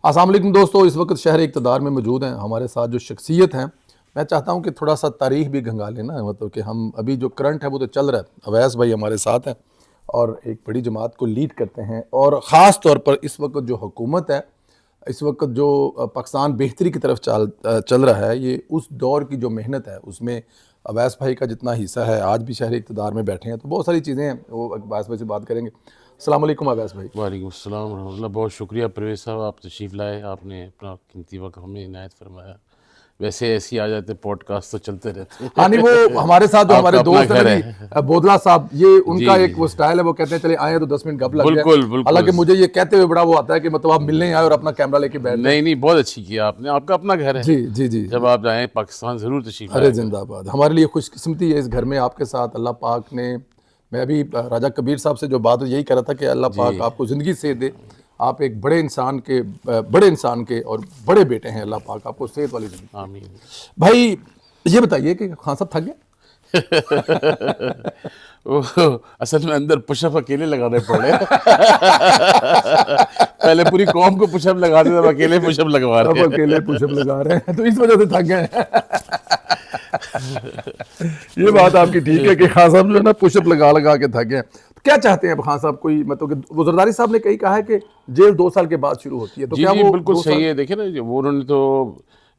السلام علیکم دوستو، اس وقت شہر اقتدار میں موجود ہیں ہمارے ساتھ جو شخصیت ہیں. میں چاہتا ہوں کہ تھوڑا سا تاریخ بھی گنگا لینا، مطلب کہ ہم ابھی جو کرنٹ ہے وہ تو چل رہا ہے. اویس بھائی ہمارے ساتھ ہیں اور ایک بڑی جماعت کو لیڈ کرتے ہیں، اور خاص طور پر اس وقت جو حکومت ہے، اس وقت جو پاکستان بہتری کی طرف چل رہا ہے، یہ اس دور کی جو محنت ہے اس میں اویس بھائی کا جتنا حصہ ہے. آج بھی شہر اقتدار میں بیٹھے ہیں تو بہت ساری چیزیں ہیں، وہ اویس بھائی سے بات کریں گے. السلام علیکم اویس بھائی. وعلیکم السلام ورحمۃ اللہ. بہت شکریہ پرویز صاحب، آپ تشریف لائے، آپ نے اپنا قیمتی وقت ہمیں عنایت فرمایا. ویسے ایسے ہی آ جاتے، پوڈ کاسٹ تو چلتے رہتے ہیں. ہاں نہیں، وہ ہمارے ساتھ جو آپ ہمارے کا اپنا دوست ہیں گھر نا ہے. جی بودلا صاحب، یہ ان کا جی ایک وہ سٹائل ہے، وہ کہتے ہیں چلے آئے تو 10 منٹ گپ لگ جائے. بالکل بالکل. حالانکہ مجھے یہ کہتے ہوئے بڑا وہ آتا ہے کہ مطلب آپ ملنے آئے اور اپنا کیمرہ لے کے بیٹھ جائیں. نہیں، بہت اچھی کیا آپ نے، آپ کا اپنا گھر ہے. جی جی جی. جب آپ آئیں پاکستان ضرور تشریف ارے لائے. زندہ آباد. ہمارے لیے خوش قسمتی ہے اس گھر میں آپ کے ساتھ. اللہ پاک نے، میں ابھی راجہ کبیر صاحب سے جو بات یہی کہہ رھا تھا کہ اللہ پاک آپ کو زندگی سے دے. آپ ایک بڑے انسان کے اور بڑے بیٹے ہیں. اللہ پاک آپ کو صحت والی زندگی. آمین. بھائی یہ بتائیے کہ خان صاحب تھک گئے؟ اصل میں اندر پش اپ اکیلے لگانے پڑے. پہلے پوری قوم کو پش اپ لگاتے تھے، اب اکیلے پش اپ لگوا رہے اب ہیں. اکیلے پش اپ لگا رہے ہیں تو اس وجہ سے تھک گئے. یہ بات آپ کی ٹھیک ہے کہ خان صاحب جو ہے نا پش اپ لگا کے تھک گئے. کیا چاہتے ہیں اب خان صاحب؟ کوئی مطلب کہ وہ زرداری صاحب نے کہی کہا ہے کہ جیل 2 سال کے بعد شروع ہوتی ہے، تو جی کیا جی وہ بالکل 2 صحیح سال؟ ہے. دیکھیں نا، وہ انہوں نے تو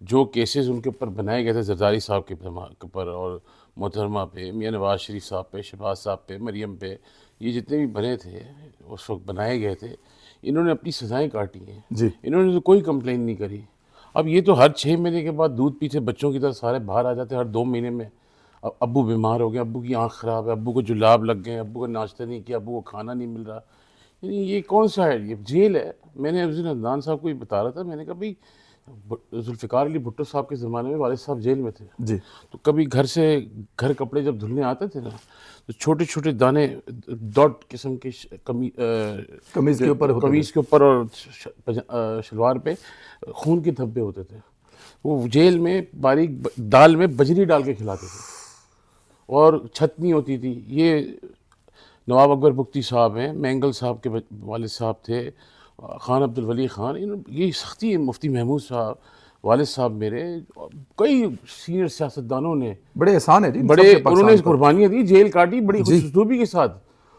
جو کیسز ان کے اوپر بنائے گئے تھے زرداری صاحب کے اوپر اور محترمہ پہ، میاں نواز شریف صاحب پہ، شہباز صاحب پہ، مریم پہ، یہ جتنے بھی بنے تھے اس وقت بنائے گئے تھے، انہوں نے اپنی سزائیں کاٹی ہیں. جی. انہوں نے تو کوئی کمپلین نہیں کری. اب یہ تو ہر 6 مہینے کے بعد دودھ پیتے بچوں کی طرح سارے باہر آ جاتے ہیں. ہر 2 مہینے میں ابو بیمار ہو گئے، ابو کی آنکھ خراب ہے، ابو کو جلاب لگ گئے، ابو کو ناشتہ نہیں کیا، ابو کو کھانا نہیں مل رہا. یعنی یہ کون سا ہے؟ یہ جیل ہے. میں نے اس دن عدنان صاحب کو یہ بتا رہا تھا، میں نے کہا بھائی ذوالفقار علی بھٹو صاحب کے زمانے میں والد صاحب جیل میں تھے. جی. تو کبھی گھر کپڑے جب دھلنے آتے تھے نا، تو چھوٹے چھوٹے دانے ڈاٹ قسم کے قمیض کے اوپر ہوتے قمیض کے اوپر اور شلوار پہ خون کے دھبے ہوتے تھے. وہ جیل میں باریک دال میں بجری ڈال کے کھلاتے تھے اور چھت نہیں ہوتی تھی. یہ نواب اکبر بگٹی صاحب ہیں، مینگل صاحب کے والد صاحب تھے، خان عبدالولی خان. یہ سختی ہے. مفتی محمود صاحب والد صاحب میرے، کئی سینئر سیاستدانوں نے بڑے احسان ہے جی انہوں نے قربانیاں دی، جیل کاٹی بڑی خوش اسلوبی کے ساتھ،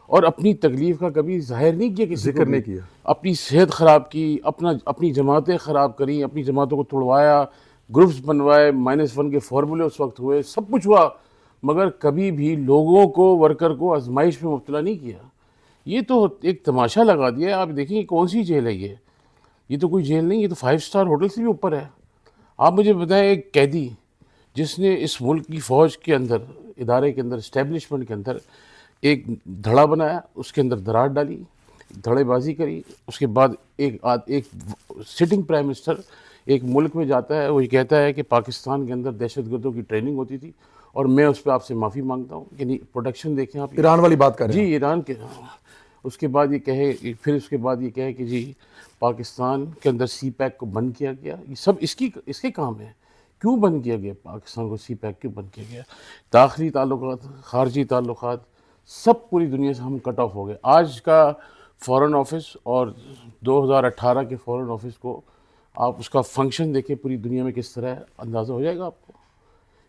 اور اپنی تکلیف کا کبھی ظاہر نہیں کیا کسی کو. ذکر نہیں کیا. اپنی صحت خراب کی، اپنی جماعتیں خراب کریں، اپنی جماعتوں کو توڑوایا، گروپس بنوائے، -1 کے فارمولے اس وقت ہوئے، سب کچھ ہوا، مگر کبھی بھی لوگوں کو، ورکر کو آزمائش میں مبتلا نہیں کیا. یہ تو ایک تماشا لگا دیا ہے. آپ دیکھیں یہ کون سی جیل ہے؟ یہ تو کوئی جیل نہیں، یہ تو 5 اسٹار ہوٹل سے بھی اوپر ہے. آپ مجھے بتائیں، ایک قیدی جس نے اس ملک کی فوج کے اندر، ادارے کے اندر، اسٹیبلشمنٹ کے اندر ایک دھڑا بنایا، اس کے اندر دراڑ ڈالی، دھڑے بازی کری، اس کے بعد ایک سٹنگ پرائم منسٹر ایک ملک میں جاتا ہے، وہ یہ کہتا ہے کہ پاکستان کے اندر دہشت گردوں کی ٹریننگ ہوتی تھی اور میں اس پہ آپ سے معافی مانگتا ہوں. یعنی پروڈکشن دیکھیں آپ. ایران والی بات کر رہے ہیں جی ایران کے. اس کے بعد یہ کہے کہ جی پاکستان کے اندر سی پیک کو بند کیا گیا. یہ سب اس کے کام ہے. کیوں بند کیا گیا پاکستان کو؟ سی پیک کیوں بند کیا گیا؟ داخلی تعلقات، خارجی تعلقات، سب پوری دنیا سے ہم کٹ آف ہو گئے. آج کا فورن آفس اور 2018 کے فورن آفس کو آپ اس کا فنکشن دیکھیں پوری دنیا میں کس طرح ہے، اندازہ ہو جائے گا آپ کو.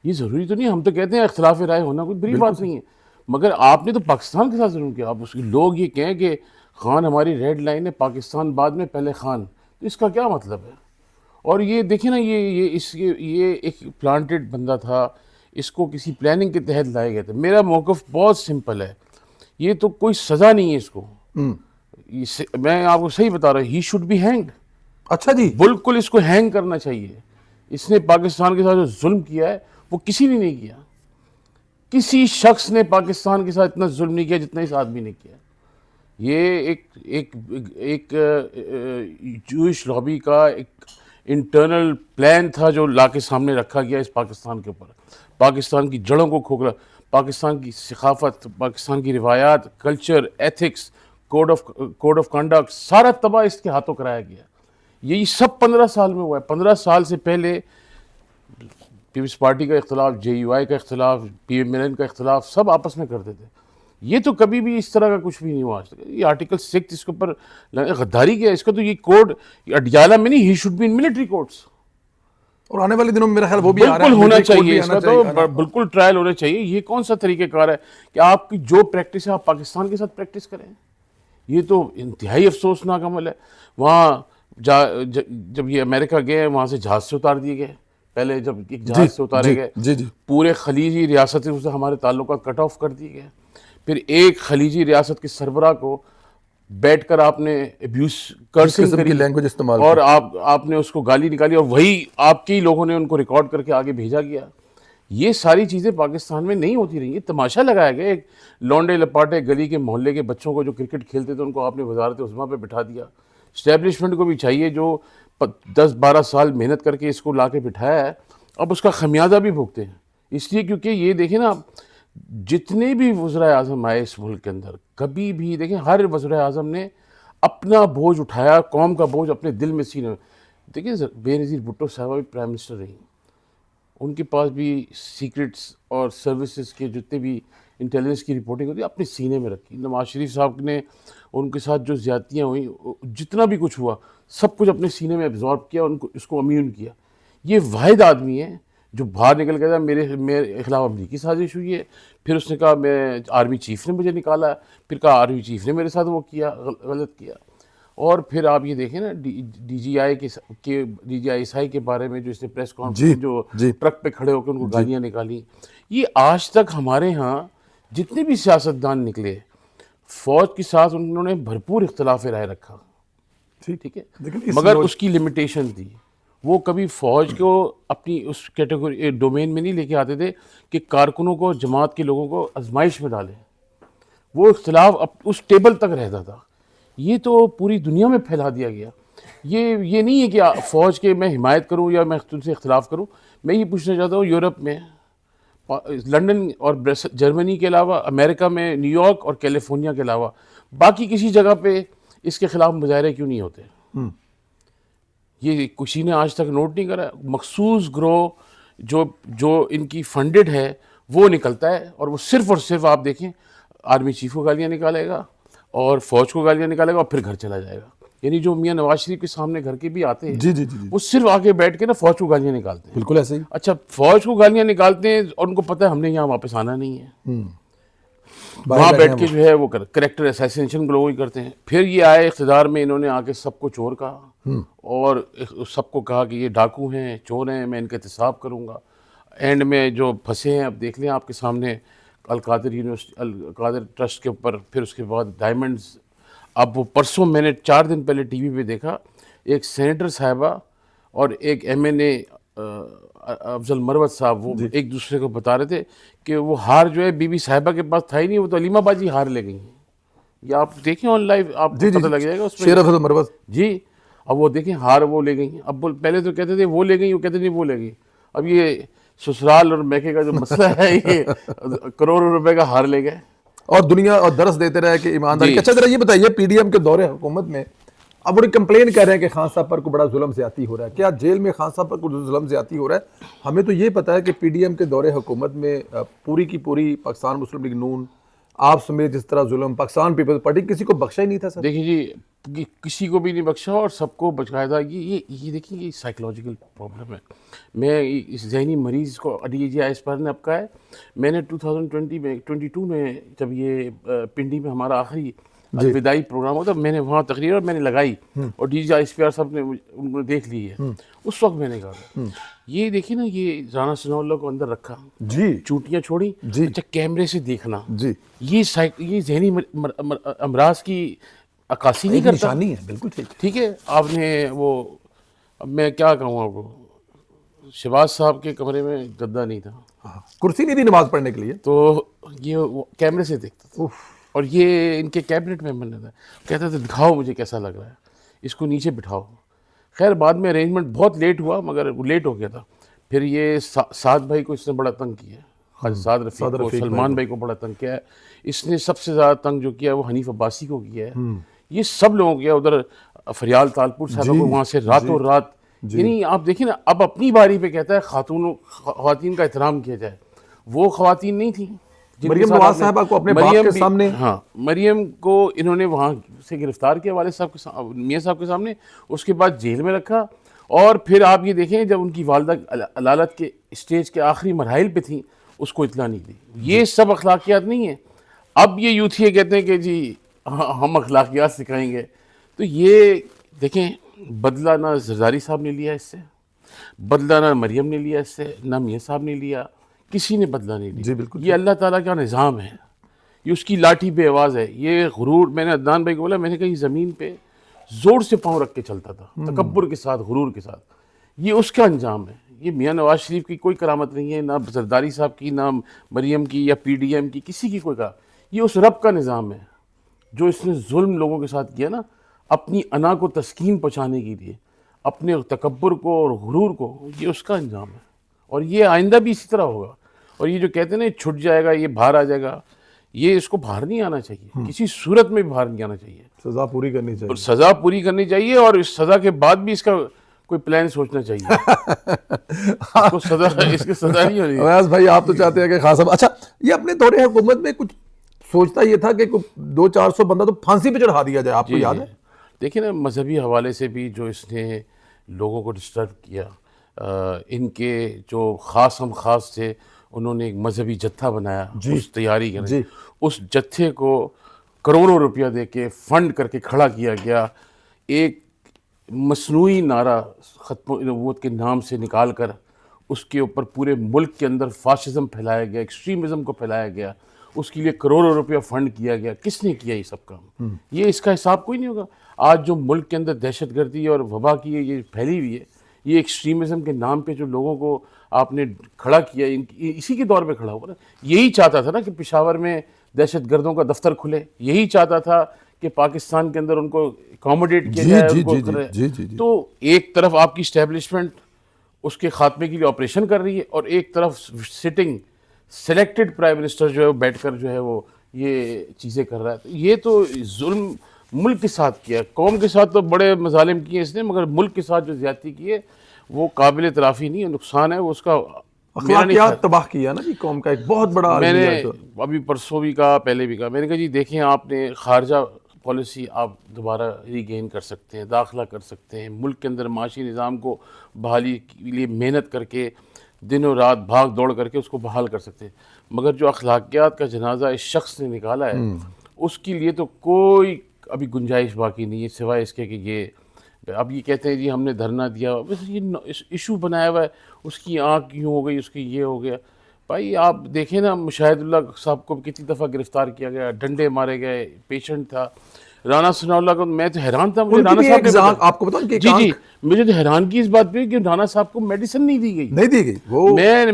یہ ضروری تو نہیں، ہم تو کہتے ہیں اختلاف رائے ہونا کوئی بری بات نہیں ہے، مگر آپ نے تو پاکستان کے ساتھ ضرور کیا. آپ لوگ یہ کہیں کہ خان ہماری ریڈ لائن ہے، پاکستان بعد میں پہلے خان، تو اس کا کیا مطلب ہے؟ اور یہ دیکھیں نا، یہ ایک پلانٹڈ بندہ تھا، اس کو کسی پلاننگ کے تحت لائے گئے تھے. میرا موقف بہت سمپل ہے، یہ تو کوئی سزا نہیں ہے اس کو. میں آپ کو صحیح بتا رہا ہوں، ہی شوڈ بی ہینگڈ. اچھا جی. بالکل اس کو ہینگ کرنا چاہیے. اس نے پاکستان کے ساتھ جو ظلم کیا ہے وہ کسی نے نہیں کیا. کسی شخص نے پاکستان کے ساتھ اتنا ظلم نہیں کیا جتنا اس آدمی نے کیا. یہ ایک جوئش لابی کا ایک انٹرنل پلان تھا جو لا کے سامنے رکھا گیا اس پاکستان کے اوپر. پاکستان کی جڑوں کو کھوکھلا، پاکستان کی ثقافت، پاکستان کی روایات، culture, ethics, code of conduct, سارا تباہ اس کے ہاتھوں کرایا گیا. یہی سب 15 سال میں ہوا ہے. 15 سال سے پہلے پیپلز پارٹی کا اختلاف، JUI کا اختلاف، PM ملن کا اختلاف، سب آپس میں کرتے تھے. یہ تو کبھی بھی اس طرح کا کچھ بھی نہیں ہوا آج تک. یہ آرٹیکل 6 اس کے اوپر غداری کیا ہے, اس کا تو یہ کوڈ اڈیالہ میں نہیں, he should be in military courts. اور آنے والے دنوں میں میرا خیال وہ بھی آ رہا ہے, بالکل ہونا military court چاہیے بھی اس آنا کا, تو چاہیے. بالکل ٹرائل ہونا چاہیے. یہ کون سا طریقہ کار ہے کہ آپ کی جو پریکٹس ہے آپ پاکستان کے ساتھ پریکٹس کریں؟ یہ تو انتہائی افسوسناک عمل ہے. وہاں جب یہ امریکہ گئے وہاں سے جہاز سے اتار دیے گئے, پہلے جب ایک جہاز سے اتارے گئے جی جی پورے خلیجی ریاستوں سے ہمارے تعلقات کٹ آف کر دیے گئے. پھر ایک خلیجی ریاست کے سربراہ کو بیٹھ کر آپ نے ابیوز کرسنگ قسم کی کری لینگویج استعمال اور آپ نے اس کو گالی نکالی, اور وہی آپ کے لوگوں نے ان کو ریکارڈ کر کے آگے بھیجا گیا. یہ ساری چیزیں پاکستان میں نہیں ہوتی رہی. یہ تماشا لگایا گیا, ایک لونڈے لپاٹے گلی کے محلے کے بچوں کو جو کرکٹ کھیلتے تھے ان کو آپ نے وزارت عظمیٰ پہ بٹھا دیا. اسٹیبلشمنٹ کو بھی چاہیے جو 10-12 سال محنت کر کے اس کو لا کے بٹھایا ہے, اب اس کا خمیازہ بھی بھگتے ہیں. اس لیے کیونکہ یہ دیکھیں نا, جتنے بھی وزرائے اعظم آئے اس ملک کے اندر, کبھی بھی دیکھیں ہر وزرائے اعظم نے اپنا بوجھ اٹھایا, قوم کا بوجھ اپنے دل میں سینے میں. دیکھیں بے نظیر بھٹو صاحبہ بھی پرائم منسٹر رہی, ان کے پاس بھی سیکرٹس اور سروسز کے جتنے بھی انٹیلیجنس کی رپورٹنگ ہوتی ہے اپنے سینے میں رکھی. نواز شریف صاحب نے ان کے ساتھ جو زیادتیاں ہوئیں, جتنا بھی کچھ ہوا سب کچھ اپنے سینے میں ایبزارب کیا, ان کو اس کو امیون کیا. یہ واحد آدمی ہے جو باہر نکل کے میرے خلاف امریکی سازش ہوئی ہے, پھر اس نے کہا میں آرمی چیف نے مجھے نکالا ہے, پھر کہا آرمی چیف نے میرے ساتھ وہ کیا, غلط کیا. اور پھر آپ یہ دیکھیں نا D G I S I کے بارے میں جو اس نے پریس کانفرنس جو ٹرک پہ کھڑے ہو کے ان کو گالیاں نکالی. یہ آج تک ہمارے ہاں جتنے بھی سیاستدان نکلے فوج کے ساتھ انہوں نے بھرپور اختلاف رائے رکھا, ٹھیک ہے, مگر اس کی لمیٹیشن تھی. وہ کبھی فوج کو اپنی اس کیٹیگری ڈومین میں نہیں لے کے آتے تھے کہ کارکنوں کو, جماعت کے لوگوں کو آزمائش میں ڈالیں. وہ اختلاف اس ٹیبل تک رہتا تھا. یہ تو پوری دنیا میں پھیلا دیا گیا. یہ نہیں ہے کہ فوج کے میں حمایت کروں یا میں تم سے اختلاف کروں. میں یہ پوچھنا چاہتا ہوں, یورپ میں لنڈن اور جرمنی کے علاوہ, امریکہ میں نیو یارک اور کیلیفورنیا کے علاوہ باقی کسی جگہ پہ اس کے خلاف مظاہرے کیوں نہیں ہوتے؟ یہ کسی نے آج تک نوٹ نہیں کرا. مخصوص گروہ جو ان کی فنڈڈ ہے وہ نکلتا ہے, اور وہ صرف اور صرف آپ دیکھیں آرمی چیف کو گالیاں نکالے گا اور فوج کو گالیاں نکالے گا اور پھر گھر چلا جائے گا. یعنی جو میاں نواز شریف کے سامنے گھر کے بھی آتے ہیں وہ صرف آگے بیٹھ کے نا فوج کو گالیاں نکالتے ہیں. بالکل ایسے ہی. اچھا, فوج کو گالیاں نکالتے ہیں اور ان کو پتہ ہے ہم نے یہاں واپس آنا نہیں ہے, وہاں بیٹھ کے جو ہے وہ کریکٹر اسیسینیشن لوگ ہی کرتے ہیں. پھر یہ آئے اقتدار میں, انہوں نے آ کے سب کو چور کہا اور سب کو کہا کہ یہ ڈاکو ہیں, چور ہیں, میں ان کا احتساب کروں گا. اینڈ میں جو پھنسے ہیں اب دیکھ لیں آپ کے سامنے, القادر یونیورسٹی, القادر ٹرسٹ کے اوپر, پھر اس کے بعد ڈائمنڈز. اب وہ پرسوں میں نے 4 دن پہلے ٹی وی پہ دیکھا, ایک سینیٹر صاحبہ اور ایک ایم این اے افضل مروت صاحب, وہ ایک دوسرے کو بتا رہے تھے کہ وہ ہار جو ہے بی بی صاحبہ کے پاس تھا ہی نہیں, وہ تو علیم آباد ہی ہار لے گئی ہیں. یا آپ دیکھیں آن لائیو, آپ کو پتہ لگ جائے گا اس میں. شیر افضل مروت, جی, اب وہ دیکھیں ہار وہ لے گئی ہیں. اب پہلے تو کہتے تھے وہ لے گئی, وہ کہتے نہیں وہ لے گئی. اب یہ سسرال اور میکے کا جو مسئلہ ہے, یہ کروڑوں روپے کا ہار لے گئے اور دنیا اور درس دیتے رہے کہ ایمانداری. اچھا ذرا یہ بتائیے, پی ڈی ایم کے دور حکومت میں اب بڑی کمپلین کر رہے ہیں کہ خان صاحب پر کو بڑا ظلم زیادتی ہو رہا ہے. کیا جیل میں خان صاحب پر کوئی ظلم زیادتی ہو رہا ہے؟ ہمیں تو یہ پتا ہے کہ پی ڈی ایم کے دور حکومت میں پوری کی پوری پاکستان مسلم لیگ نون, آپ سمیت جس طرح ظلم پاکستان پیپلز پارٹی کسی کو بخشا ہی نہیں تھا سر. دیکھیں جی, کسی کو بھی نہیں بخشا اور سب کو باقاعدہ یہ دیکھیں یہ سائیکلوجیکل پرابلم ہے. میں اس ذہنی مریض کو ڈی جی آئی پر نے اب کہا ہے. میں نے 2022 میں جب یہ پنڈی میں ہمارا آخری الوداعی پروگرام ہوتا, میں نے وہاں تقریر اور میں نے لگائی اور D G I S P R صاحب نے ان کو دیکھ لی ہے. اس وقت میں نے کہا یہ دیکھیں نا, یہ رانا ثناء اللہ کو اندر رکھا, چوٹیاں چھوڑی, اچھا کیمرے سے دیکھنا, یہ ذہنی امراض کی عکاسی نہیں کرتا. نشانی ہے, بالکل ٹھیک ہے. آپ نے وہ, اب میں کیا کہوں آپ کو, شہباز صاحب کے کمرے میں گدا نہیں تھا, کرسی نہیں تھی نماز پڑھنے کے لیے, تو یہ کیمرے سے دیکھتا تھا. اور یہ ان کے کیبنٹ ممبر نے کہتا تھا دکھاؤ مجھے کیسا لگ رہا ہے, اس کو نیچے بٹھاؤ. خیر بعد میں ارینجمنٹ بہت لیٹ ہوا, مگر وہ لیٹ ہو گیا تھا. پھر یہ سعد بھائی کو اس نے بڑا تنگ کیا ہے, سعد رفیق کو, سلمان بھائی کو بڑا تنگ کیا ہے. اس نے سب سے زیادہ تنگ جو کیا ہے وہ حنیف عباسی کو کیا ہے. یہ سب لوگوں کو کیا, ادھر فریال تالپور صاحبہ کو وہاں سے راتوں رات. یعنی آپ دیکھیں نا, اب اپنی باری پہ کہتا ہے خواتین کا احترام کیا جائے. وہ خواتین نہیں تھیں, مریم نواز صاحبہ کو اپنے باپ کے سامنے، ہاں مریم کو انہوں نے وہاں سے گرفتار کیا والد صاحب کے میاں صاحب کے سامنے، اس کے بعد جیل میں رکھا، اور پھر آپ یہ دیکھیں جب ان کی والدہ عدالت کے اسٹیج کے آخری مراحل پہ تھیں اس کو اطلاع نہیں دی. یہ سب اخلاقیات نہیں ہیں. اب یہ یوتھی کہتے ہیں کہ جی ہم اخلاقیات سکھائیں گے. تو یہ دیکھیں بدلہ نہ زرداری صاحب نے لیا اس سے، بدلہ نہ مریم نے لیا اس سے، نہ میاں صاحب نے لیا، کسی نے بدلہ نہیں لیا. جی بالکل. یہ اللہ تعالیٰ کا نظام ہے، یہ اس کی لاٹھی بے آواز ہے. یہ غرور، میں نے عدنان بھائی کو بولا، میں نے کہا یہ زمین پہ زور سے پاؤں رکھ کے چلتا تھا، تکبر کے ساتھ، غرور کے ساتھ. یہ اس کا انجام ہے. یہ میاں نواز شریف کی کوئی کرامت نہیں ہے، نہ زرداری صاحب کی، نہ مریم کی یا پی ڈی ایم کی، کسی کی کوئی کرامت. یہ اس رب کا نظام ہے جو اس نے ظلم لوگوں کے ساتھ کیا نا، اپنی انا کو تسکین پہنچانے کے لیے، اپنے تکبر کو اور غرور کو. یہ اس کا انجام ہے، اور یہ آئندہ بھی اسی طرح ہوگا. اور یہ جو کہتے ہیں نا یہ چھٹ جائے گا، یہ باہر آ جائے گا، یہ اس کو باہر نہیں آنا چاہیے، کسی صورت میں بھی باہر نہیں آنا چاہیے. سزا پوری کرنی چاہیے، اور سزا پوری کرنی چاہیے، اور اس سزا کے بعد بھی اس کا کوئی پلان سوچنا چاہیے. اس کو سزا، اس کی سزا نہیں ہونی. اویس بھائی آپ تو چاہتے ہیں کہ خاص اب اچھا یہ اپنے دور حکومت میں کچھ سوچتا یہ تھا کہ 200-400 بندہ تو پھانسی پہ چڑھا دیا جائے، آپ کو یاد ہے؟ دیکھیں نا مذہبی حوالے سے بھی جو اس نے لوگوں کو ڈسٹرب کیا، ان کے جو خاص ہم خاص تھے انہوں نے ایک مذہبی جتھا بنایا، اس تیاری کریں، اس جتھے کو کروڑوں روپیہ دے کے فنڈ کر کے کھڑا کیا گیا. ایک مصنوعی نعرہ ختم نبوت کے نام سے نکال کر اس کے اوپر پورے ملک کے اندر فاشزم پھیلایا گیا، ایکسٹریمزم کو پھیلایا گیا، اس کے لیے کروڑوں روپیہ فنڈ کیا گیا. کس نے کیا یہ سب کام؟ یہ اس کا حساب کوئی نہیں ہوگا. آج جو ملک کے اندر دہشت گردی اور وبا کی یہ پھیلی ہوئی ہے، یہ ایکسٹریمزم کے نام پہ جو لوگوں کو آپ نے کھڑا کیا، اسی کے دور پہ کھڑا ہوا نا. یہی چاہتا تھا نا کہ پشاور میں دہشت گردوں کا دفتر کھلے، یہی چاہتا تھا کہ پاکستان کے اندر ان کو اکاموڈیٹ کیا جائے، ان کو کرے. تو ایک طرف آپ کی اسٹیبلشمنٹ اس کے خاتمے کے لیے آپریشن کر رہی ہے، اور ایک طرف سٹنگ سلیکٹڈ پرائم منسٹر جو ہے وہ بیٹھ کر جو ہے وہ یہ چیزیں کر رہا ہے. تو یہ تو ظلم ملک کے ساتھ کیا. قوم کے ساتھ تو بڑے مظالم کیے اس نے، مگر ملک کے ساتھ جو زیادتی کی ہے وہ قابل تلافی نہیں ہے. نقصان ہے وہ اس کا. اخلاقیات تباہ کیا نا جی قوم کا، ایک بہت بڑا. میں نے ابھی پرسوں بھی کہا، پہلے بھی کہا، میں نے کہا جی دیکھیں آپ نے خارجہ پالیسی آپ دوبارہ ری گین کر سکتے ہیں، داخلہ کر سکتے ہیں، ملک کے اندر معاشی نظام کو بحالی کے لیے محنت کر کے دنوں رات بھاگ دوڑ کر کے اس کو بحال کر سکتے ہیں. مگر جو اخلاقیات کا جنازہ اس شخص نے نکالا ہے اس کے لیے تو کوئی ابھی گنجائش باقی نہیں ہے، سوائے اس کے کہ یہ اب یہ کہتے ہیں جی ہم نے دھرنا دیا، بس یہ ایشو بنایا ہوا ہے، اس کی آنکھ یوں ہو گئی، اس کی یہ ہو گیا. بھائی آپ دیکھیں نا مشاہد اللہ صاحب کو کتنی دفعہ گرفتار کیا گیا، ڈنڈے مارے گئے، پیشنٹ تھا. رانا ثناء اللہ کو میں تو حیران تھا، مجھے رانا صاحب نے آپ کو بتاؤں کہ جی مجھے تو حیرانگی اس بات پہ کہ رانا صاحب کو میڈیسن نہیں دی گئی. وہ میں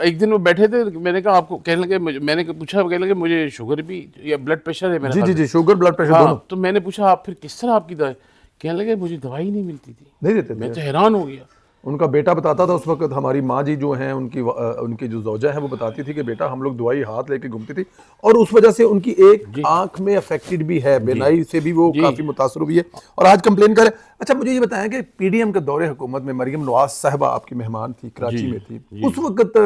ایک دن وہ بیٹھے تھے، میں نے کہا آپ کو، کہنے لگے میں نے پوچھا، کہنے لگے مجھے شوگر بھی یا بلڈ پریشر ہے میرا. جی شوگر بلڈ پریشر دونوں. تو میں نے پوچھا آپ پھر کس طرح آپ کی دوائی؟ کہنے لگے مجھے دوائی نہیں ملتی تھی. نہیں دیتے. میں تو حیران ہو گیا. ان کا بیٹا بتاتا تھا اس وقت، ہماری ماں جی جو ہیں ان کی جو زوجہ ہیں وہ بتاتی تھی کہ بیٹا ہم لوگ دوائی ہاتھ لے کے گھومتی تھی، اور اس وجہ سے ان کی ایک آنکھ میں افیکٹڈ بھی ہے، بینائی سے بھی وہ کافی متاثر ہوئی ہے اور آج کمپلین کرے. اچھا مجھے یہ بتائیں کہ پی ڈی ایم کے دور حکومت میں مریم نواز صاحبہ آپ کی مہمان تھی، کراچی میں تھی، اس وقت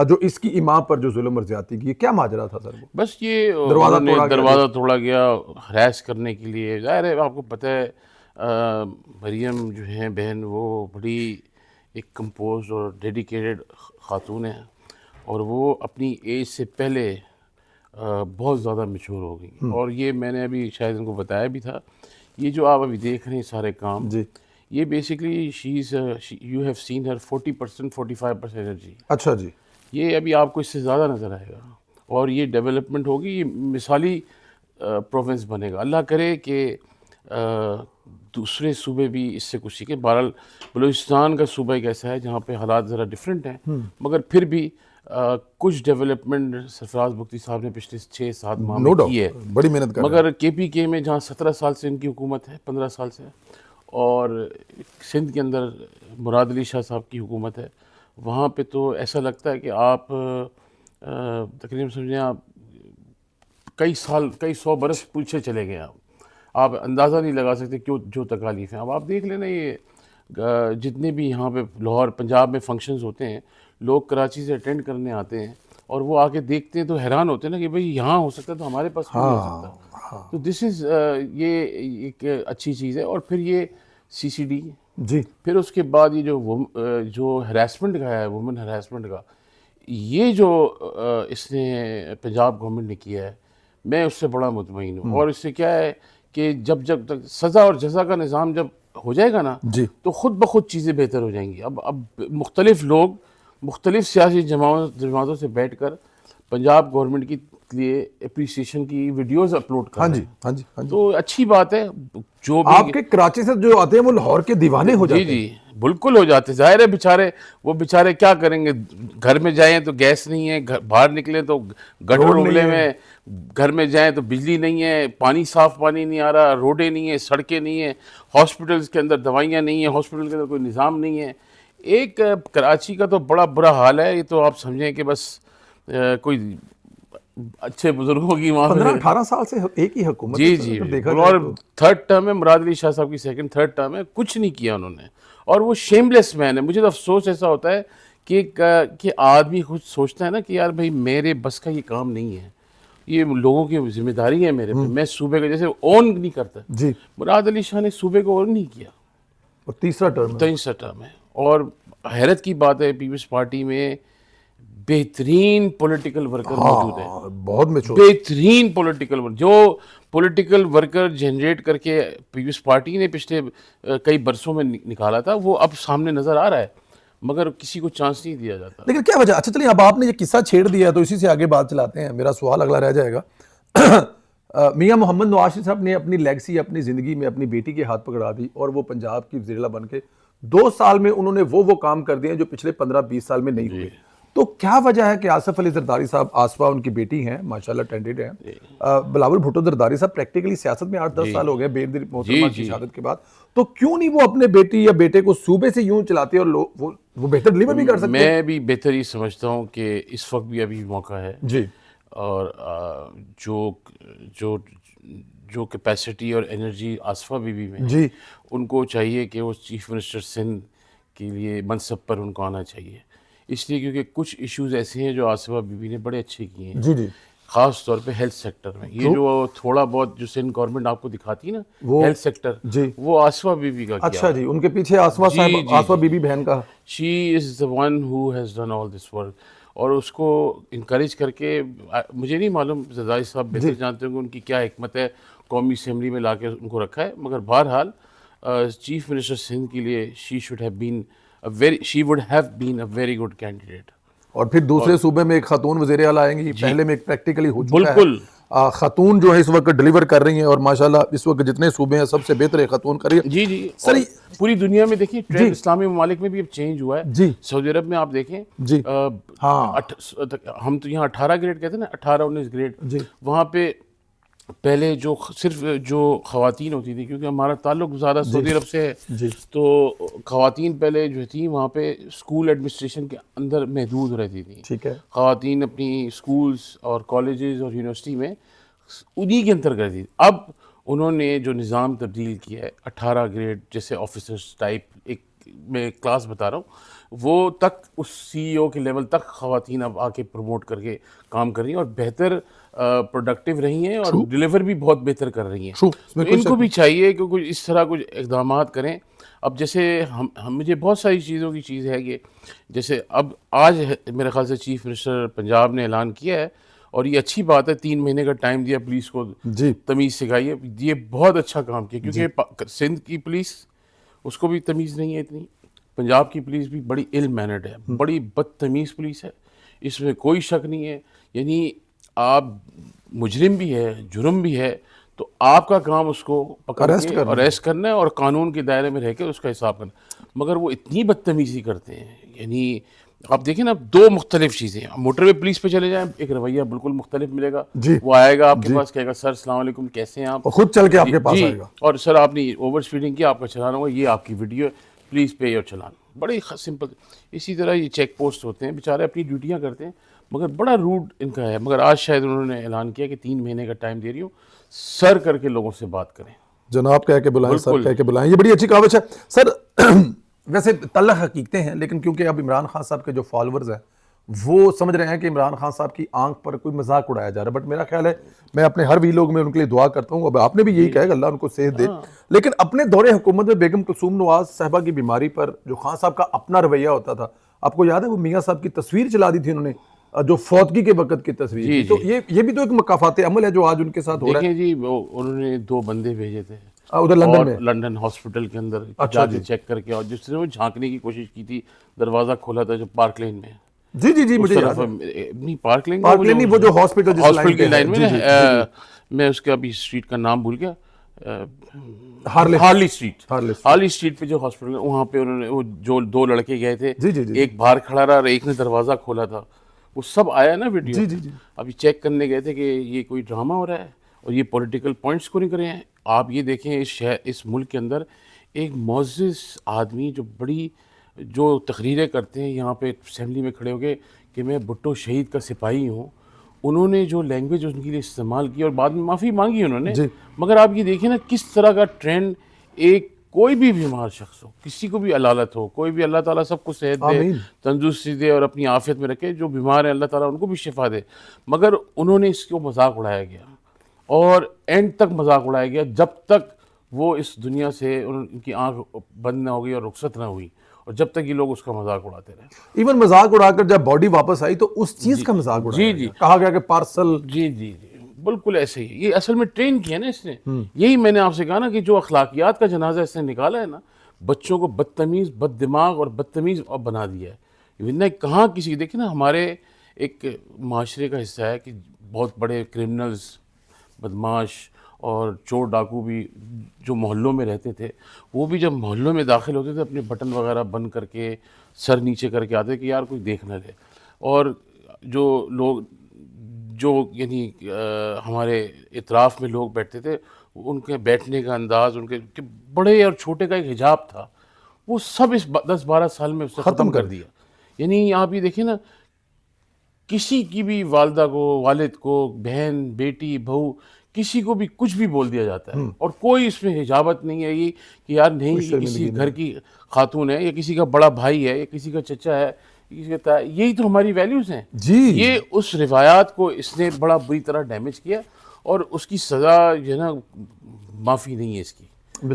جو اس کی امام پر جو ظلم اور زیادتی کی، کیا ماجرا تھا سر؟ وہ بس یہ دروازہ توڑا گیا ہراس کرنے کے لیے. ظاہر ہے آپ کو پتہ ہے مریم جو ہیں بہن وہ بڑی ایک کمپوز اور ڈیڈیکیٹڈ خاتون ہیں، اور وہ اپنی ایج سے پہلے بہت زیادہ میچور ہو گئی. اور یہ میں نے ابھی شاید ان کو بتایا بھی تھا، یہ جو آپ ابھی دیکھ رہے ہیں سارے کام، یہ basically you have seen Hare 40% 45% energy. اچھا جی. یہ ابھی آپ کو اس سے زیادہ نظر آئے گا، اور یہ ڈیولپمنٹ ہوگی، یہ مثالی پروونس بنے گا. اللہ کرے کہ دوسرے صوبے بھی اس سے کچھ سیکھیں. بہرحال بلوچستان کا صوبہ ایک ایسا ہے جہاں پہ حالات ذرا ڈفرینٹ ہیں، مگر پھر بھی کچھ ڈیولپمنٹ سرفراز بگٹی صاحب نے پچھلے 6-7 ماہ میں کی ہے، بڑی محنت کر. مگر کے پی کے میں جہاں 17 سال سے ان کی حکومت ہے، 15 سال سے، اور سندھ کے اندر مراد علی شاہ صاحب کی حکومت ہے، وہاں پہ تو ایسا لگتا ہے کہ آپ تقریباً سمجھیں آپ کئی سو برس پیچھے چلے گئے. آپ اندازہ نہیں لگا سکتے کیوں جو تکالیف ہیں. اب آپ دیکھ لینا یہ جتنے بھی یہاں پہ لاہور پنجاب میں فنکشنز ہوتے ہیں، لوگ کراچی سے اٹینڈ کرنے آتے ہیں، اور وہ آ کے دیکھتے ہیں تو حیران ہوتے ہیں نا کہ بھئی یہاں ہو سکتا ہے تو ہمارے پاس کیوں نہیں ہو سکتا. تو دس از یہ ایک اچھی چیز ہے. اور پھر یہ CCD, جی پھر اس کے بعد یہ جو ہراسمنٹ کا ہے, وومن ہراسمنٹ کا, یہ جو اس نے پنجاب گورنمنٹ نے کیا ہے, میں اس سے بڑا مطمئن ہوں. اور اس سے کیا ہے کہ جب تک سزا اور جزا کا نظام جب ہو جائے گا نا, جی تو خود بخود چیزیں بہتر ہو جائیں گی. اب مختلف لوگ مختلف سیاسی جماعتوں سے بیٹھ کر پنجاب گورنمنٹ کی لیے اپریسیشن کی ویڈیوز اپلوڈ کر ہاں رہے جی ہیں. ہاں جی ہاں جی. تو اچھی بات ہے. جو بھی آپ کے کراچی سے جو آتے ہیں وہ لاہور کے دیوانے ہو جاتے ہیں. جی بالکل ہو جاتے. ظاہر ہے بیچارے کیا کریں گے, گھر میں جائیں تو گیس نہیں ہے, باہر نکلیں تو گٹر ابلے میں, گھر میں جائیں تو بجلی نہیں ہے, صاف پانی نہیں آ رہا, روڈیں نہیں ہیں, سڑکیں نہیں ہیں, ہاسپٹلس کے اندر دوائیاں نہیں ہیں, ہاسپٹل کے اندر کوئی نظام نہیں ہے. ایک کراچی کا تو بڑا برا حال ہے. یہ تو آپ سمجھیں کہ بس کوئی اچھے بزرگوں کی وہاں 15-18 سال سے ایک ہی حکومت جی ہے جی اگر دیکھا اور جائے تو. تھرڈ ٹرم ہے مراد علی شاہ صاحب کی, سیکنڈ تھرڈ ٹرم ہے, کچھ نہیں کیا انہوں نے. اور وہ شیم لیس مین ہے. مجھے تو افسوس ایسا ہوتا ہے کہ آدمی خود سوچتا ہے نا کہ یار بھائی میرے بس کا یہ کام نہیں ہے, یہ لوگوں کی ذمہ داری ہے میرے پہ, میں صوبے کا جیسے اون نہیں کرتا. جی مراد علی شاہ نے صوبے کو اون نہیں کیا, اور تیسرا ٹرم ہے. اور حیرت کی بات ہے پیپلز پارٹی میں بہترین پولیٹیکل ورکر موجود ہیں, بہت میچور. بہترین پولیٹیکل جو پولیٹیکل ورکر جنریٹ کر کے پیپلز پارٹی نے پچھلے کئی برسوں میں نکالا تھا, وہ اب سامنے نظر آ رہا ہے, مگر کسی کو چانس نہیں دیا جاتا. لیکن کیا وجہ, اچھا چلیے اب آپ نے یہ قصہ چھیڑ دیا تو اسی سے آگے بات چلاتے ہیں. میرا سوال اگلا رہ جائے گا. میاں محمد نواز شریف صاحب نے اپنی لیگسی اپنی زندگی میں اپنی بیٹی کے ہاتھ پکڑا دی, اور وہ پنجاب کی وزیر اعلیٰ بن کے 2 سال میں انہوں نے وہ کام کر دیے جو پچھلے 15-20 سال میں نہیں ہوئے. تو کیا وجہ ہے کہ آصف علی زرداری صاحب, آصفہ ان کی بیٹی ہیں, ماشاءاللہ ٹینڈیڈ ہیں, بلاول بھٹو زرداری صاحب پریکٹیکلی سیاست میں 8-10 سال ہو گئے بے دل محترمہ کی شہادت کے بعد, تو کیوں نہیں وہ اپنے بیٹی یا بیٹے کو صوبے سے یوں چلاتے اور وہ بہتر ڈلیور بھی کر سکتے ہیں؟ میں بھی بہتر ہی سمجھتا ہوں کہ اس وقت بھی ابھی موقع ہے. جی اور جو کیپیسٹی اور انرجی آصفہ بی بی میں جی ان کو چاہیے کہ وہ چیف منسٹر سندھ کے لیے منصب پر ان کو آنا چاہیے. اس لیے کیونکہ کچھ ایشوز ایسے ہیں جو آصفہ بی بی نے بڑے اچھے کیے ہیں, جی جی خاص طور پہ ہیلتھ سیکٹر میں. یہ جو تھوڑا بہت جو سندھ گورنمنٹ آپ کو دکھاتی نا ہیلتھ سیکٹر, جی وہ آصفہ بی بی کا کیا. اچھا جی, ان کے پیچھے آصفہ صاحب, آصفہ بی بی بہن کا, she is the one who has done all this work. اور اس کو انکریج کر کے, مجھے نہیں معلوم زرداری صاحب بہتر جانتے ہوں کہ ان کی کیا حکمت ہے قومی اسمبلی میں لا کے ان کو رکھا ہے, مگر بہرحال چیف منسٹر سندھ کے لیے she would have been a very good candidate. اور پھر دوسرے صوبے میں ایک خاتون وزیر اعلیٰ آئیں گی. پہلے میں ایک پریکٹیکلی ہو چکا ہے, بالکل خاتون جو ہے اس وقت ڈلیور کر رہی ہیں, اور ماشاءاللہ اس وقت جتنے صوبے ہیں سب سے بہتر ایک خاتون کر رہی ہے. جی جی سر, پوری دنیا میں دیکھیں ٹرینڈ اسلامی ممالک میں بھی اب چینج ہوا ہے. جی سعودی عرب میں آپ دیکھیں, جی ہاں, ہم تو یہاں 18 گریڈ کہتے ہیں نا, 18-19 گریڈ, جی وہاں پہ پہلے صرف جو خواتین ہوتی تھی, کیونکہ ہمارا تعلق زیادہ سعودی عرب سے ہے, جی تو خواتین پہلے جو تھیں وہاں پہ اسکول ایڈمنسٹریشن کے اندر محدود رہتی تھیں. ٹھیک ہے, خواتین اپنی اسکولز اور کالجز اور یونیورسٹی میں انہی کے انترگت تھی. اب انہوں نے جو نظام تبدیل کیا ہے, 18 گریڈ جیسے آفیسرس ٹائپ, ایک میں کلاس بتا رہا ہوں, وہ تک اس CEO کے لیول تک خواتین اب آ کے پروموٹ کر کے کام کر رہی ہیں, اور بہتر پروڈکٹیو رہی ہیں, اور ڈلیور بھی بہت بہتر کر رہی ہیں. تو ان کو بھی چاہیے کہ کچھ اس طرح کچھ اقدامات کریں. اب جیسے مجھے بہت ساری چیزوں کی چیز ہے کہ جیسے اب آج میرے خیال سے چیف منسٹر پنجاب نے اعلان کیا ہے, اور یہ اچھی بات ہے, 3 مہینے کا ٹائم دیا پولیس کو جی تمیز سکھائیے. یہ بہت اچھا کام کیا, کیونکہ سندھ کی پولیس اس کو بھی تمیز نہیں ہے اتنی, پنجاب کی پولیس بھی بڑی ill mannered ہے, بڑی بدتمیز پولیس ہے, اس میں کوئی شک نہیں ہے. یعنی آپ مجرم بھی ہے, جرم بھی ہے, تو آپ کا کام اس کو پکڑ کے اریسٹ کرنا ہے اور قانون کے دائرے میں رہ کے اس کا حساب کرنا. مگر وہ اتنی بدتمیزی کرتے ہیں, یعنی آپ دیکھیں نا, 2 مختلف چیزیں ہیں. موٹر وے پولیس پہ چلے جائیں, ایک رویہ بالکل مختلف ملے گا. وہ آئے گا آپ کے پاس, کہے گا سر السلام علیکم کیسے ہیں آپ, خود چل کے آپ کے پاس آئے گا, اور سر آپ نے اوور اسپیڈنگ کیا, آپ کا چلان ہوگا, یہ آپ کی ویڈیو ہے, پلیز پے یور چلان. بڑی سمپل. اسی طرح یہ چیک پوسٹ ہوتے ہیں, بیچارے اپنی ڈیوٹیاں کرتے ہیں, مگر بڑا روڈ ان کا ہے. مگر آج شاید انہوں نے اعلان کیا کہ 3 مہینے کا ٹائم دے رہی ہوں, سر کر کے لوگوں سے بات کریں, جناب کہہ کے بلائیں, سر کہہ کے بلائیں. یہ بڑی اچھی کہاوت ہے سر. ویسے تلخ حقیقتیں ہیں, لیکن کیونکہ اب عمران خان صاحب کے جو فالورز ہیں وہ سمجھ رہے ہیں کہ عمران خان صاحب کی آنکھ پر کوئی مذاق اڑایا جا رہا ہے. بٹ میرا خیال ہے میں اپنے ہر وی لوگ میں ان کے لیے دعا کرتا ہوں. اب آپ نے بھی یہی کہا کہ اللہ ان کو صحت دے. لیکن اپنے دور حکومت میں بیگم کلثوم نواز صاحبہ کی بیماری پر جو خان صاحب کا اپنا رویہ ہوتا تھا, آپ کو یاد ہے وہ میاں صاحب کی تصویر چلا دی تھی انہوں نے, جو فوتگی کے وقت کی تصویر تھی. تو یہ بھی تو ایک مکافات عمل ہے جو آج ان کے ساتھ ہو رہا ہے. دیکھیں جی, انہوں نے 2 بندے بھیجے تھے ادھر لندن میں, لندن ہاسپٹل کے اندر جا کے چیک کر کے, اور جس نے وہ جھانکنے کی کوشش کی تھی, دروازہ کھولا تھا جو پارک لین میں, جی مجھے یاد ہے. نہیں پارک لین نہیں, وہ جو ہاسپٹل کی لائن میں, میں اس کا ابھی اسٹریٹ کا نام بھول گیا, ہارلی اسٹریٹ پہ جو ہاسپٹل ہے وہاں پہ انہوں نے وہ جو 2 لڑکے گئے تھے, ایک باہر کھڑا رہا اور ایک نے دروازہ کھولا تھا, وہ سب آیا نا ویڈیو. ابھی چیک کرنے گئے تھے کہ یہ کوئی ڈرامہ ہو رہا ہے اور یہ پولیٹیکل پوائنٹس کو نہیں کرے ہیں. آپ یہ دیکھیں اس ملک کے اندر ایک معزز آدمی جو تقریریں کرتے ہیں یہاں پہ اسمبلی میں کھڑے ہو کے کہ میں بھٹو شہید کا سپاہی ہوں, انہوں نے جو لینگویج ان کے لیے استعمال کی اور بعد میں معافی مانگی انہوں نے. مگر آپ یہ دیکھیں نا کس طرح کا ٹرینڈ, کوئی بھی بیمار شخص ہو, کسی کو بھی علالت ہو, کوئی بھی, اللہ تعالیٰ سب کو صحت دے, تندرستی دے اور اپنی عافیت میں رکھے. جو بیمار ہیں اللہ تعالیٰ ان کو بھی شفا دے. مگر انہوں نے اس کو مذاق اڑایا گیا اور اینڈ تک مذاق اڑایا گیا جب تک وہ اس دنیا سے ان کی آنکھ بند نہ ہو گئی اور رخصت نہ ہوئی, اور جب تک یہ لوگ اس کا مذاق اڑاتے رہے. ایون مذاق اڑا کر جب باڈی واپس آئی تو اس چیز کا مذاق اڑایا گیا, کہا گیا کہ پارسل. جی بالکل ایسے ہی. یہ اصل میں ٹرین کیا نا اس نے. یہی میں نے آپ سے کہا نا کہ جو اخلاقیات کا جنازہ اس نے نکالا ہے نا, بچوں کو بدتمیز, بد دماغ اور بدتمیز بنا دیا ہے. کہاں کسی, دیکھیں نا ہمارے ایک معاشرے کا حصہ ہے کہ بہت بڑے کرمنلز, بدماش اور چور ڈاکو بھی جو محلوں میں رہتے تھے, وہ بھی جب محلوں میں داخل ہوتے تھے اپنے بٹن وغیرہ بند کر کے, سر نیچے کر کے آتے کہ یار کوئی دیکھ نہ لے. اور جو لوگ جو یعنی ہمارے اطراف میں لوگ بیٹھتے تھے, ان کے بیٹھنے کا انداز, ان کے بڑے اور چھوٹے کا ایک حجاب تھا, وہ سب اس 10-12 سال میں اس نے ختم کر دیا. یعنی آپ یہ دیکھیں نا, کسی کی بھی والدہ کو, والد کو, بہن, بیٹی, بہو, کسی کو بھی کچھ بھی بول دیا جاتا ہے, اور کوئی اس میں حجابت نہیں ہے یہ کہ یار نہیں یہ کسی گھر کی خاتون ہے, یا کسی کا بڑا بھائی ہے, یا کسی کا چچا ہے, یہی تو ہماری ویلیوز ہیں. یہ اس روایات کو اس نے بڑا بری طرح ڈیمیج کیا, اور اس کی سزا جو ہے نا معافی نہیں ہے اس کی.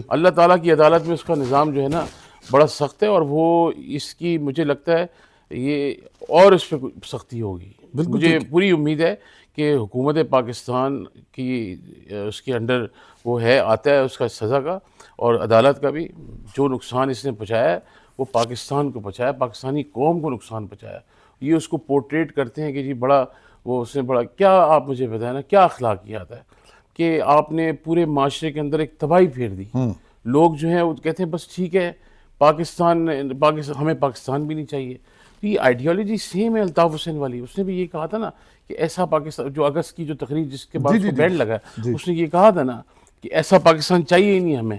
اللہ تعالیٰ کی عدالت میں اس کا نظام جو ہے نا بڑا سخت ہے, اور وہ اس کی مجھے لگتا ہے یہ اور اس پہ سختی ہوگی. مجھے پوری امید ہے کہ حکومت پاکستان کی اس کے انڈر وہ ہے, آتا ہے اس کا سزا کا, اور عدالت کا بھی. جو نقصان اس نے پہنچایا ہے وہ پاکستان کو پہنچایا, پاکستانی قوم کو نقصان پہنچایا. یہ اس کو پورٹریٹ کرتے ہیں کہ جی بڑا وہ, اس نے بڑا, کیا آپ مجھے بتائیں نا کیا اخلاقیات ہے کہ آپ نے پورے معاشرے کے اندر ایک تباہی پھیر دی. لوگ جو ہیں وہ کہتے ہیں بس ٹھیک ہے پاکستان ہمیں پاکستان بھی نہیں چاہیے. تو یہ آئیڈیالوجی سیم ہے الطاف حسین والی. اس نے بھی یہ کہا تھا نا کہ ایسا پاکستان, جو اگست کی جو تقریر جس کے بعد بینڈ لگا, اس نے یہ کہا تھا نا کہ ایسا پاکستان چاہیے ہی نہیں ہمیں.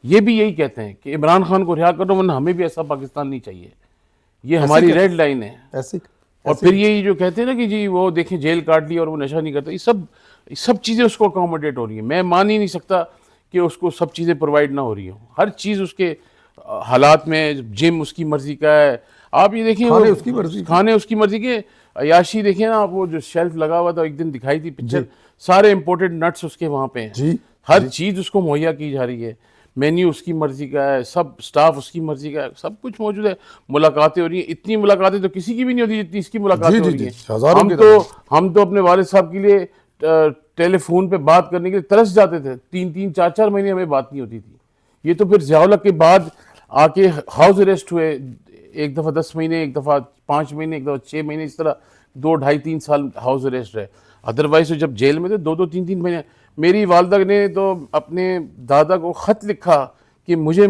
یہ بھی یہی کہتے ہیں کہ عمران خان کو رہا کرو ورنہ ہمیں بھی ایسا پاکستان نہیں چاہیے. یہ ہماری ریڈ لائن ہے. اور پھر یہی جو کہتے ہیں نا کہ جی وہ دیکھیں جیل کاٹ لی اور وہ نشہ نہیں کرتا, یہ سب چیزیں اس کو اکاموڈیٹ ہو رہی ہیں. میں مان ہی نہیں سکتا کہ اس کو سب چیزیں پرووائڈ نہ ہو رہی ہوں. ہر چیز اس کے حالات میں, جم اس کی مرضی کا ہے, آپ یہ دیکھیں کھانے اس کی مرضی کے, عیاشی دیکھیں نا آپ, وہ جو شیلف لگا ہوا تھا ایک دن دکھائی تھی پکچر, سارے امپورٹڈ نٹس اس کے وہاں پہ ہیں, ہر چیز اس کو مہیا کی جا رہی ہے, مینیو اس کی مرضی کا ہے, سب سٹاف اس کی مرضی کا ہے, سب کچھ موجود ہے. ملاقاتیں ہو رہی ہیں, اتنی ملاقاتیں تو کسی کی بھی نہیں ہوتی جتنی اس کی ملاقاتیں ہو رہی ہیں. ہم تو اپنے والد صاحب کے لیے ٹیلی فون پہ بات کرنے کے لیے ترس جاتے تھے, 3-3 4-4 مہینے ہمیں بات نہیں ہوتی تھی. یہ تو پھر ضیاء الحق کے بعد آ کے ہاؤس اریسٹ ہوئے, ایک دفعہ 10 مہینے, ایک دفعہ 5 مہینے, ایک دفعہ 6 مہینے, اس طرح 2-2.5-3 سال ہاؤس اریسٹ رہے. ادروائز جب جیل میں تھے 2-2 3-3 مہینے. میری والدہ نے تو اپنے دادا کو خط لکھا کہ مجھے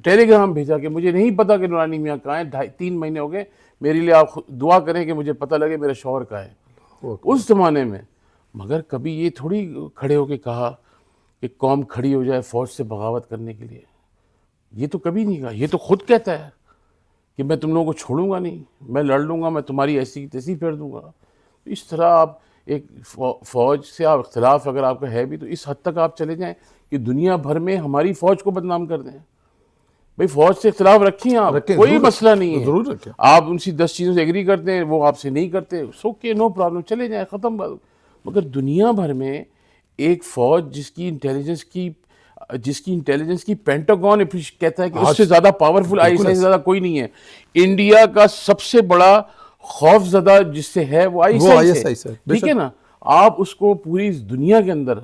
ٹیلی گرام بھیجا کہ مجھے نہیں پتا کہ نورانی میاں کہاں ہیں, 2.5-3 مہینے ہو گئے, میرے لیے آپ دعا کریں کہ مجھے پتہ لگے میرا شوہر کہاں ہے. اس زمانے میں مگر کبھی یہ تھوڑی کھڑے ہو کے کہا کہ قوم کھڑی ہو جائے فوج سے بغاوت کرنے کے لیے, یہ تو کبھی نہیں کہا. یہ تو خود کہتا ہے کہ میں تم لوگوں کو چھوڑوں گا نہیں, میں لڑ لوں گا, میں تمہاری ایسی تیسی پھیر دوں گا. اس طرح آپ ایک فوج سے آپ اختلاف اگر آپ کا ہے بھی تو اس حد تک آپ چلے جائیں کہ دنیا بھر میں ہماری فوج کو بدنام کر دیں. بھائی فوج سے اختلاف رکھیں آپ, کوئی مسئلہ نہیں ہے, ضرور رکھیں. آپ ان سی 10 چیزوں سے ایگری کرتے ہیں, وہ آپ سے نہیں کرتے, سوکے نو پرابلم, چلے جائیں, ختم بات. مگر دنیا بھر میں ایک فوج جس کی انٹیلیجنس کی پینٹاگون کہتا ہے کہ اس سے زیادہ پاورفل آئی ایس آئی سے زیادہ کوئی نہیں ہے. انڈیا کا سب سے بڑا خوف زدہ جس سے ہے وہ آئی ایس آئی سے, ٹھیک ہے نا. آپ اس کو پوری دنیا کے اندر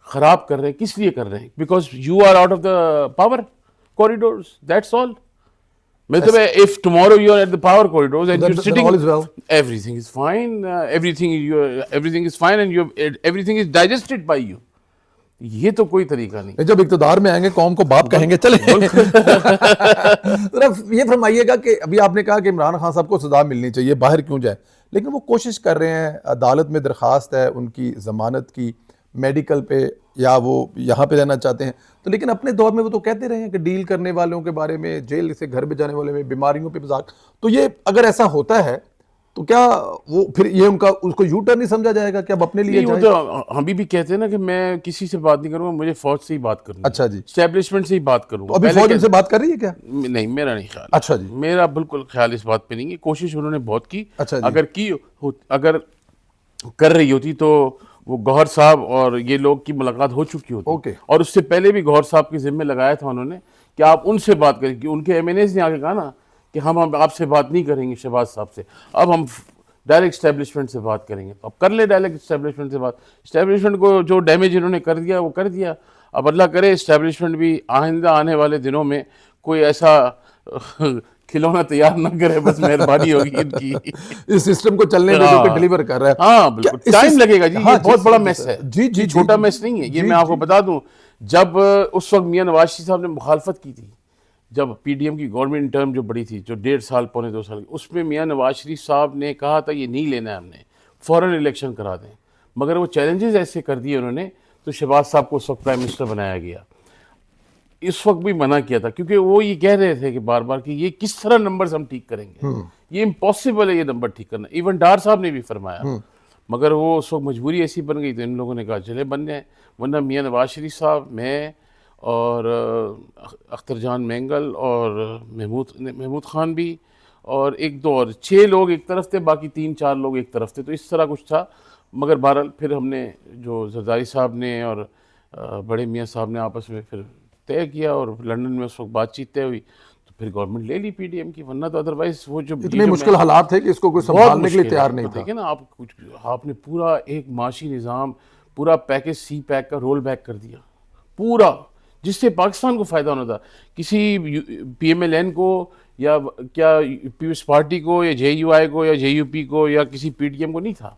خراب کر رہے ہیں, کس لیے کر رہے ہیں؟ Because you are out of the power corridors, that's all. مطلب if tomorrow you are at the power corridors and you're sitting, everything is fine, everything is fine and everything is digested by you. یہ تو کوئی طریقہ نہیں. جب اقتدار میں آئیں گے قوم کو باپ کہیں گے, چلے. ذرا یہ فرمائیے گا کہ ابھی آپ نے کہا کہ عمران خان صاحب کو سزا ملنی چاہیے, باہر کیوں جائے, لیکن وہ کوشش کر رہے ہیں, عدالت میں درخواست ہے ان کی ضمانت کی, میڈیکل پہ, یا وہ یہاں پہ رہنا چاہتے ہیں. تو لیکن اپنے دور میں وہ تو کہتے رہے ہیں کہ ڈیل کرنے والوں کے بارے میں, جیل سے گھر پہ جانے والے میں, بیماریوں پہ مذاق. تو یہ اگر ایسا ہوتا ہے تو کیا وہ پھر یہ ان کا اس کو یو ٹرن نہیں سمجھا جائے گا کہ اب اپنے لیے جائیں؟ تو ہم بھی کہتے ہیں نا کہ میں کسی سے بات نہیں کروں گا, مجھے فوج سے ہی بات کروں گا. اچھا جی, اسٹیبلشمنٹ سے ہی بات کروں گا. ابھی فوج ان سے بات کر رہی ہے کیا؟ نہیں, میرا نہیں خیال. اچھا جی, میرا بالکل خیال اس بات پہ نہیں ہے. کوشش انہوں نے بہت کی. اچھا جی, اگر کر رہی ہوتی تو وہ گوہر صاحب اور یہ لوگ کی ملاقات ہو چکی ہوتی, اور اس سے پہلے بھی گوہر صاحب کے ذمہ لگایا تھا انہوں نے کہ آپ ان سے بات کریں, کہ ان کے ایم این ایز نے آ کے کہا نا کہ ہم آپ سے بات نہیں کریں گے شہباز صاحب سے, اب ہم ڈائریکٹ اسٹیبلشمنٹ سے بات کریں گے. اب کر لے ڈائریکٹ اسٹیبلشمنٹ سے بات. اسٹیبلشمنٹ کو جو ڈیمیج انہوں نے کر دیا وہ کر دیا. اب اللہ کرے اسٹیبلشمنٹ بھی آئندہ آنے والے دنوں میں کوئی ایسا کھلونا تیار نہ کرے, بس مہربانی ہوگی ان کی. اس سسٹم کو چلنے میں جو کہ ڈیلیور کر رہا ہے. ہاں بالکل ٹائم لگے گا جی, یہ بہت بڑا میس ہے جی, چھوٹا میس نہیں ہے یہ. میں آپ کو بتا دوں, جب اس وقت میاں نواز شریف صاحب نے مخالفت کی تھی, جب پی ڈی ایم کی گورنمنٹ ٹرم جو بڑی تھی, جو 1.5 سال پونے 2 سال کی, اس میں میاں نواز شریف صاحب نے کہا تھا یہ نہیں لینا ہے, ہم نے فوراً الیکشن کرا دیں. مگر وہ چیلنجز ایسے کر دیے انہوں نے, تو شہباز صاحب کو اس وقت پرائم منسٹر بنایا گیا. اس وقت بھی منع کیا تھا کیونکہ وہ یہ کہہ رہے تھے کہ بار بار کہ یہ کس طرح نمبرز ہم ٹھیک کریں گے, یہ امپاسبل ہے یہ نمبر ٹھیک کرنا. ایون ڈار صاحب نے بھی فرمایا, مگر وہ اس وقت مجبوری ایسی بن گئی تو ان لوگوں نے کہا چلے بن جائیں. ورنہ میاں نواز شریف صاحب, میں اور اختر جان مینگل اور محمود خان بھی, اور 1-2 اور 6 لوگ ایک طرف تھے, باقی 3-4 لوگ ایک طرف تھے. تو اس طرح کچھ تھا. مگر بہرحال پھر ہم نے, جو زرداری صاحب نے اور بڑے میاں صاحب نے آپس میں پھر طے کیا, اور لنڈن میں اس وقت بات چیت طے ہوئی, تو پھر گورنمنٹ لے لی پی ڈی ایم کی. ورنہ تو ادروائز وہ جو اتنے مشکل حالات تھے کہ اس کو کوئی سنبھالنے کے لیے تیار نہیں تھا. دیکھیں نا آپ نے پورا ایک معاشی نظام, پورا پیکج سی پیک کا رول بیک کر دیا پورا, جس سے پاکستان کو فائدہ ہونا تھا. کسی پی ایم ایل این کو یا کیا پیپلز پارٹی کو یا جے یو آئی کو یا جے یو پی کو یا کسی پی ڈی ایم کو نہیں تھا.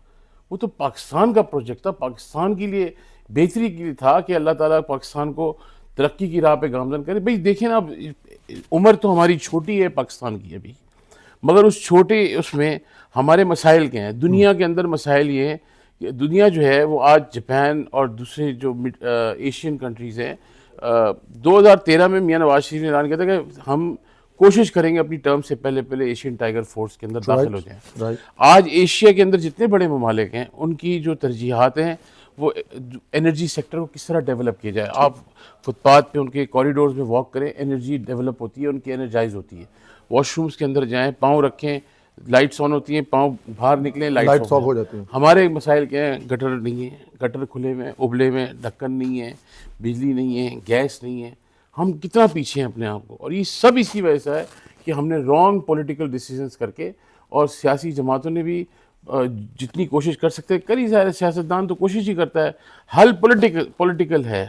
وہ تو پاکستان کا پروجیکٹ تھا, پاکستان کے لیے بہتری کے لیے تھا کہ اللہ تعالیٰ پاکستان کو ترقی کی راہ پہ گامزن کرے. بھئی دیکھیں نا, اب عمر تو ہماری چھوٹی ہے پاکستان کی ابھی, مگر اس چھوٹے اس میں ہمارے مسائل کیا ہیں. دنیا کے اندر مسائل یہ ہیں کہ دنیا جو ہے وہ آج جاپان اور دوسرے جو ایشین کنٹریز ہیں, 2013 میں میاں نواز شریف نے اعلان کیا تھا کہ ہم کوشش کریں گے اپنی ٹرم سے پہلے ایشین ٹائیگر فورس کے اندر داخل ہو جائیں. آج ایشیا کے اندر جتنے بڑے ممالک ہیں, ان کی جو ترجیحات ہیں وہ انرجی سیکٹر کو کس طرح ڈیولپ کیا جائے. آپ فٹ پاتھ پہ ان کے کوریڈورز میں واک کریں, انرجی ڈیولپ ہوتی ہے, ان کی انرجائز ہوتی ہے. واش رومز کے اندر جائیں, پاؤں رکھیں, لائٹس آن ہوتی ہیں, پاؤں باہر نکلیں, لائٹس آف ہو جاتی ہیں. ہمارے مسائل کیا ہیں, گٹر نہیں ہیں, گٹر کھلے میں ابلے میں, ڈھکن نہیں ہے, بجلی نہیں ہے, گیس نہیں ہے. ہم کتنا پیچھے ہیں اپنے آپ کو, اور یہ سب اسی وجہ سے ہے کہ ہم نے رانگ پولیٹیکل ڈیسیجنس کر کے, اور سیاسی جماعتوں نے بھی جتنی کوشش کر سکتے ہیں کری. ظاہر سیاستدان تو کوشش ہی کرتا ہے, حل پولیٹیکل ہے,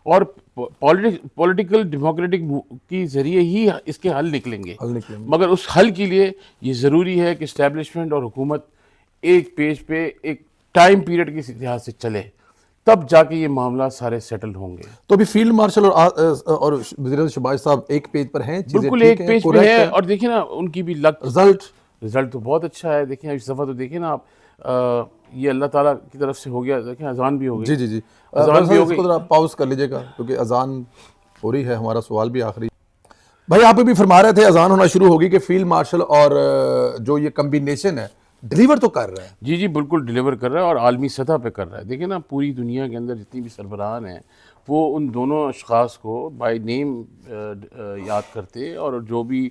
اور پولیٹیکل ڈیموکریٹک کی ذریعے ہی اس کے حل نکلیں گے. مگر اس حل کے لیے یہ ضروری ہے کہ اسٹیبلشمنٹ اور حکومت ایک پیج پہ ایک ٹائم پیریڈ کے لحاظ سے چلے, تب جا کے یہ معاملہ سارے سیٹل ہوں گے. تو ابھی فیلڈ مارشل اور وزیر اعظم شہباز صاحب ایک پیج پر ہیں, بالکل ایک پیج پہ ہے. اور دیکھیں نا ان کی بھی رزلٹ تو بہت اچھا ہے. دیکھیں اس دفعہ تو دیکھیں نا آپ, یہ اللہ تعالیٰ کی طرف سے ہو گیا. دیکھیں اذان بھی ہو گئی. جی اذان بھی ہو گئی. ذرا پاؤز کر لیجیے گا کیونکہ اذان ہو رہی ہے. ہمارا سوال بھی آخری. بھائی آپ بھی فرما رہے تھے اذان ہونا شروع ہوگی کہ فیلڈ مارشل اور جو یہ کمبینیشن ہے ڈیلیور تو کر رہا ہے. جی بالکل ڈیلیور کر رہا ہے, اور عالمی سطح پہ کر رہا ہے. دیکھیں نا پوری دنیا کے اندر جتنی بھی سربراہان ہیں وہ ان دونوں اشخاص کو بائی نیم یاد کرتے اور جو بھی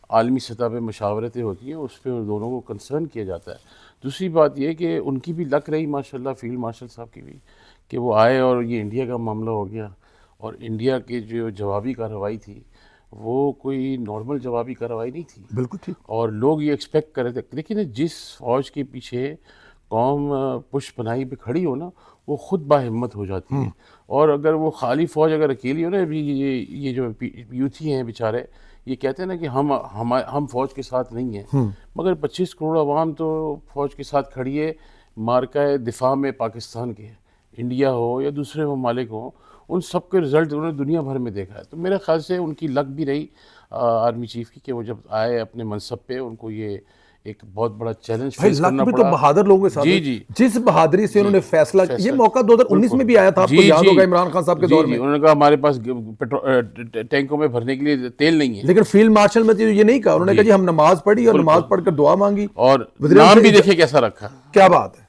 عالمی سطح پہ مشاورتیں ہوتی ہیں اس پہ ان دونوں کو کنسرن کیا جاتا ہے. دوسری بات یہ کہ ان کی بھی لک رہی ماشاءاللہ فیلڈ مارشل صاحب کی بھی کہ وہ آئے اور یہ انڈیا کا معاملہ ہو گیا, اور انڈیا کی جو جوابی کارروائی تھی وہ کوئی نارمل جوابی کارروائی نہیں تھی. بالکل ٹھیک. اور لوگ یہ ایکسپیکٹ کر رہے تھے, لیکن جس فوج کے پیچھے قوم پشت پناہی پہ کھڑی ہو نا وہ خود باہمت ہو جاتی ہے. اور اگر وہ خالی فوج اگر اکیلی ہو نا, ابھی یہ جو یوتھی ہیں بیچارے یہ کہتے ہیں نا کہ ہم فوج کے ساتھ نہیں ہیں, مگر 25 کروڑ عوام تو فوج کے ساتھ کھڑی ہے مارکہ دفاع میں پاکستان کے, انڈیا ہو یا دوسرے ممالک ہوں, ان سب کے رزلٹ انہوں نے دنیا بھر میں دیکھا ہے. تو میرے خیال سے ان کی لک بھی رہی آرمی چیف کی کہ وہ جب آئے اپنے منصب پہ ان کو یہ ایک بہت بڑا چیلنج فیس کرنا پڑا. تو بہادر لوگوں کے ساتھ جس بہادری سے انہوں نے فیصلہ, یہ موقع 2019 میں بھی آیا تھا, آپ کو یاد ہوگا عمران خان صاحب کے دور میں. انہوں نے کہا ہمارے پاس ٹینکوں میں بھرنے کے لیے تیل نہیں ہے, لیکن فیلڈ مارشل میں یہ نہیں کہا, انہوں نے کہا جی ہم نماز پڑھی اور نماز پڑھ کر دعا مانگی, اور نام بھی دیکھیں کیسا رکھا. کیا بات ہے,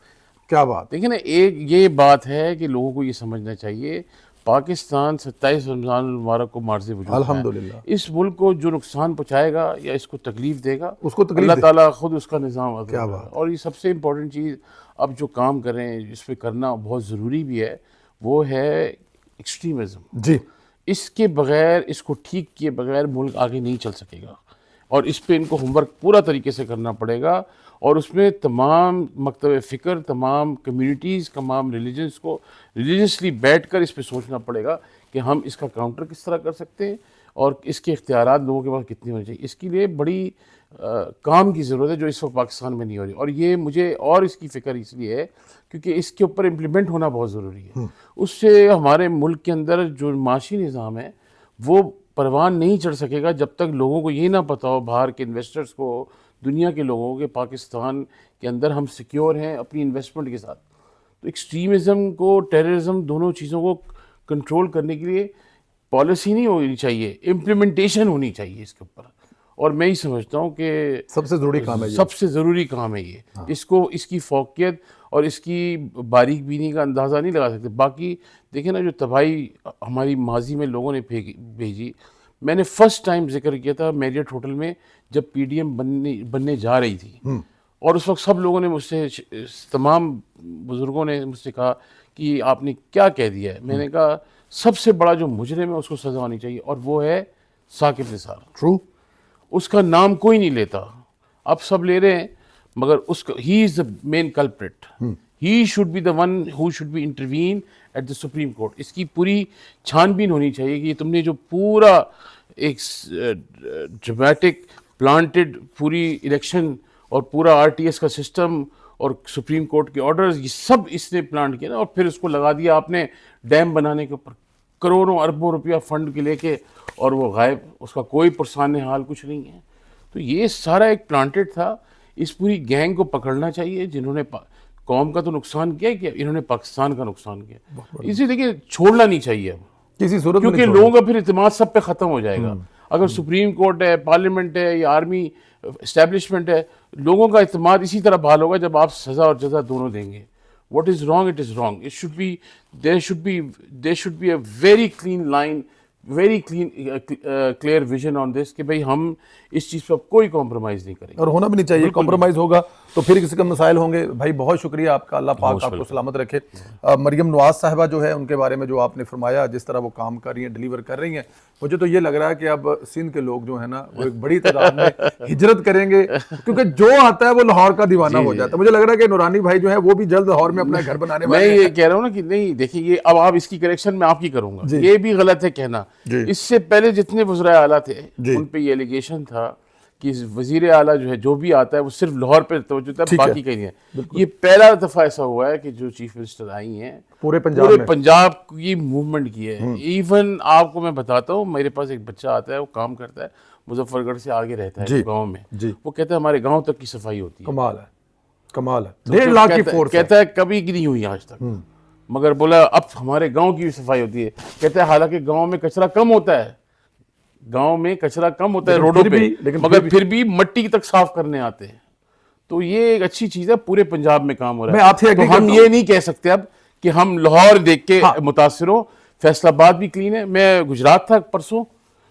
کیا بات. دیکھیں نا, ایک یہ بات ہے کہ لوگوں کو یہ سمجھنا چاہیے پاکستان 27 رمضان المبارک کو مارز وجود الحمدللہ, اس ملک کو جو نقصان پہنچائے گا یا اس کو تکلیف دے گا اس کو اللہ تعالیٰ خود اس کا نظام عطا کیا کرے گا. اور یہ سب سے امپورٹنٹ چیز اب جو کام کریں اس پہ کرنا بہت ضروری بھی ہے, وہ ہے ایکسٹریمزم. جی, اس کے بغیر, اس کو ٹھیک کیے بغیر ملک آگے نہیں چل سکے گا, اور اس پہ ان کو ہوم ورک پورا طریقے سے کرنا پڑے گا. اور اس میں تمام مکتب فکر, تمام کمیونٹیز, تمام ریلیجنس کو ریلیجسلی بیٹھ کر اس پہ سوچنا پڑے گا کہ ہم اس کا کاؤنٹر کس طرح کر سکتے ہیں اور اس کے اختیارات لوگوں کے پاس کتنے ہونے چاہیے. اس کے لیے بڑی کام کی ضرورت ہے جو اس وقت پاکستان میں نہیں ہو رہی, اور یہ مجھے اور اس کی فکر اس لیے ہے کیونکہ اس کے اوپر امپلیمنٹ ہونا بہت ضروری ہے. اس سے ہمارے ملک کے اندر جو معاشی نظام ہے وہ پروان نہیں چڑھ سکے گا جب تک لوگوں کو یہ نہ پتہ ہو, باہر کے انویسٹرز کو, دنیا کے لوگوں کے, پاکستان کے اندر ہم سیکیور ہیں اپنی انویسٹمنٹ کے ساتھ. تو ایکسٹریمزم کو, ٹیررزم, دونوں چیزوں کو کنٹرول کرنے کے لیے پالیسی نہیں ہونی چاہیے, امپلیمنٹیشن ہونی چاہیے اس کے اوپر. اور میں ہی سمجھتا ہوں کہ سب سے ضروری کام ہے, سب سے ضروری کام ہے یہ. اس کو, اس کی فوقیت اور اس کی باریک بینی کا اندازہ نہیں لگا سکتے. باقی دیکھیں نا جو تباہی ہماری ماضی میں لوگوں نے بھیجی, میں نے فرسٹ ٹائم ذکر کیا تھا میریٹ ہوٹل میں جب پی ڈی ایم بننے جا رہی تھی, اور اس وقت سب لوگوں نے مجھ سے, تمام بزرگوں نے مجھ سے کہا کہ آپ نے کیا کہہ دیا ہے. میں نے کہا سب سے بڑا جو مجرم ہے اس کو سزا ہونی چاہیے, اور وہ ہے ثاقب نثار. ٹرو, اس کا نام کوئی نہیں لیتا, اب سب لے رہے ہیں, مگر اس کا he is the main culprit. He should be the one who should be intervene at the supreme court. اس کی پوری چھان بین ہونی چاہیے کہ تم نے جو پورا ایک ڈرامیٹک پلانٹڈ پوری الیکشن اور پورا آر ٹی ایس کا سسٹم اور سپریم کورٹ کے آرڈرز, یہ سب اس نے پلانٹ کیا نا, اور پھر اس کو لگا دیا آپ نے ڈیم بنانے کے اوپر, کروڑوں اربوں روپیہ فنڈ کے لے کے, اور وہ غائب, اس کا کوئی پرسان حال کچھ نہیں ہے. تو یہ سارا ایک پلانٹڈ تھا. اس پوری گینگ کو پکڑنا چاہیے جنہوں نے قوم کا تو نقصان کیا, انہوں نے پاکستان کا نقصان کیا. اسی لیے چھوڑنا نہیں چاہیے اب کسی صورت, کیونکہ لوگوں کا پھر اعتماد سب پہ ختم ہو جائے گا. اگر سپریم کورٹ ہے, پارلیمنٹ ہے, یا آرمی اسٹیبلشمنٹ ہے, لوگوں کا اعتماد اسی طرح بحال ہوگا جب آپ سزا اور جزا دونوں دیں گے. What is wrong, it is wrong. There should be a very clean line, very clear vision on this کہ بھئی ہم اس چیز پر کوئی کمپرومائز نہیں کریں گے, اور ہونا بھی نہیں چاہیے. کمپرومائز ہوگا تو پھر کسی کا مسائل ہوں گے. بھائی بہت شکریہ آپ کا, اللہ پاک آپ کو سلامت رکھے. مریم نواز صاحبہ جو ہے, ان کے بارے میں جو آپ نے فرمایا, جس طرح وہ کام کر رہی ہیں, ڈیلیور کر رہی ہیں, مجھے تو یہ لگ رہا ہے کہ اب سندھ کے لوگ جو ہیں نا وہ ایک بڑی تعداد میں ہجرت کریں گے, کیونکہ جو آتا ہے وہ لاہور کا دیوانہ ہو جاتا ہے. مجھے لگ رہا ہے کہ نورانی بھائی جو ہیں وہ بھی جلد لاہور میں اپنا گھر بنانے والے ہیں. میں یہ کہہ رہا ہوں نا کہ نہیں, دیکھیں یہ اب آپ اس کی کریکشن میں آپ کی کروں گا, یہ بھی غلط ہے کہنا. اس سے پہلے جتنے وزرائے اعلیٰ تھے ان پہ یہ ایلیگیشن تھا کہ وزیر اعلیٰ جو ہے جو بھی آتا ہے وہ صرف لاہور پہ توجہ دیتا ہے, باقی کہیں نہیں ہے. یہ پہلا دفعہ ایسا ہوا ہے کہ جو چیف منسٹر آئی ہیں پورے پنجاب کی موومنٹ کی ہے. ایون آپ کو میں بتاتا ہوں, میرے پاس ایک بچہ آتا ہے, وہ کام کرتا ہے مظفر گڑھ سے آگے رہتا ہے گاؤں میں, وہ کہتا ہے ہمارے گاؤں تک کی صفائی ہوتی ہے. کمال ہے, کمال ہے. 1.5 لاکھ کی فورس کہتا ہے کبھی کی نہیں ہوئی آج تک, مگر بولا اب ہمارے گاؤں کی بھی صفائی ہوتی ہے. کہتا ہے حالانکہ گاؤں میں کچرا کم ہوتا ہے, گاؤں میں کچرا کم ہوتا ہے روڈوں پہ, مگر پھر بھی مٹی تک صاف کرنے آتے ہیں. تو یہ ایک اچھی چیز ہے, پورے پنجاب میں کام ہو رہا ہے. تو ہم یہ نہیں کہہ سکتے اب کہ ہم لاہور دیکھ کے متاثر ہوں. فیصل آباد بھی کلین ہے. میں گجرات تھا پرسوں,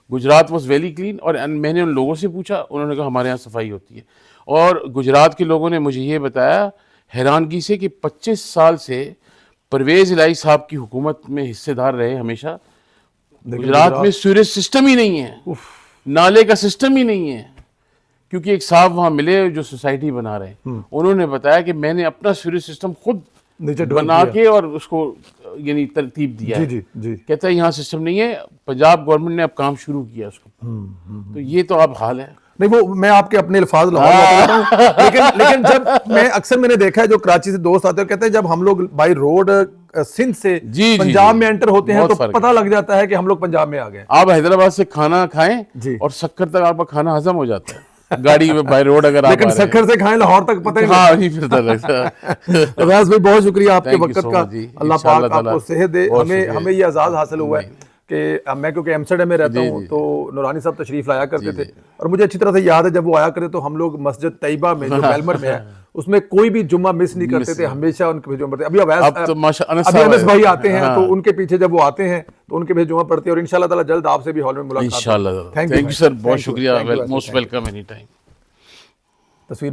گجرات واز ویری کلین, اور میں نے ان لوگوں سے پوچھا, انہوں نے کہا ہمارے یہاں صفائی ہوتی ہے. اور گجرات کے لوگوں نے مجھے یہ بتایا حیرانگی سے کہ 25 سال سے پرویز الہی صاحب کی حکومت میں حصے دار رہے ہمیشہ, گجرات میں سیوریج سسٹم ہی نہیں ہے, نالے کا سسٹم ہی نہیں ہے. کیونکہ ایک صاحب وہاں ملے جو سوسائٹی بنا رہے ہیں, انہوں نے بتایا کہ میں نے اپنا سیوریج سسٹم خود بنا کے اور اس کو یعنی ترتیب دیا ہے. جی کہتا ہے یہاں سسٹم نہیں ہے, پنجاب گورنمنٹ نے اب کام شروع کیا اس کو. تو یہ تو اب حال ہے. نہیں, وہ میں آپ کے اپنے الفاظ لاتا ہوں, لیکن جب میں نے دیکھا ہے جو کراچی سے دوست آتے ہیں کہتے ہیں جب ہم لوگ بائی روڈ سندھ سے پنجاب میں انٹر ہوتے ہیں تو پتہ لگ جاتا ہے کہ ہم لوگ پنجاب میں آ گئے. آپ حیدرآباد سے کھانا کھائیں اور سکر تک آپ کا کھانا ہضم ہو جاتا ہے گاڑی میں بائی روڈ اگر آپ, لیکن سکر سے کھائیں لاہور تک پتہ نہیں پھرتا لگتا. اویس بھائی بہت شکریہ آپ کے وقت کا, اللہ پاک آپ کو صحت دے. ہمیں یہ اعزاز حاصل ہوا ہے کہ میں کیونکہ ایمسٹرڈیم میں رہتا ہوں تو نورانی صاحب تشریف لایا کرتے تھے, اور مجھے اچھی طرح سے یاد ہے جب وہ آیا کرتے تو ہم لوگ مسجد طیبہ میں جو بیلمر میں ہے اس میں کوئی بھی جمعہ مس نہیں کرتے تھے, ہمیشہ ان کے جمعہ پڑھتے. ابھی انس بھائی آتے ہیں تو ان کے پیچھے جب وہ آتے ہیں تو ان کے پیچھے جمعہ پڑھتے ہیں, اور انشاءاللہ تعالی جلد آپ سے بھی ہال میں ملاقات. انشاءاللہ. تھینک یو سر, بہت شکریہ, موسٹ ویلکم اینی ٹائم. تصویر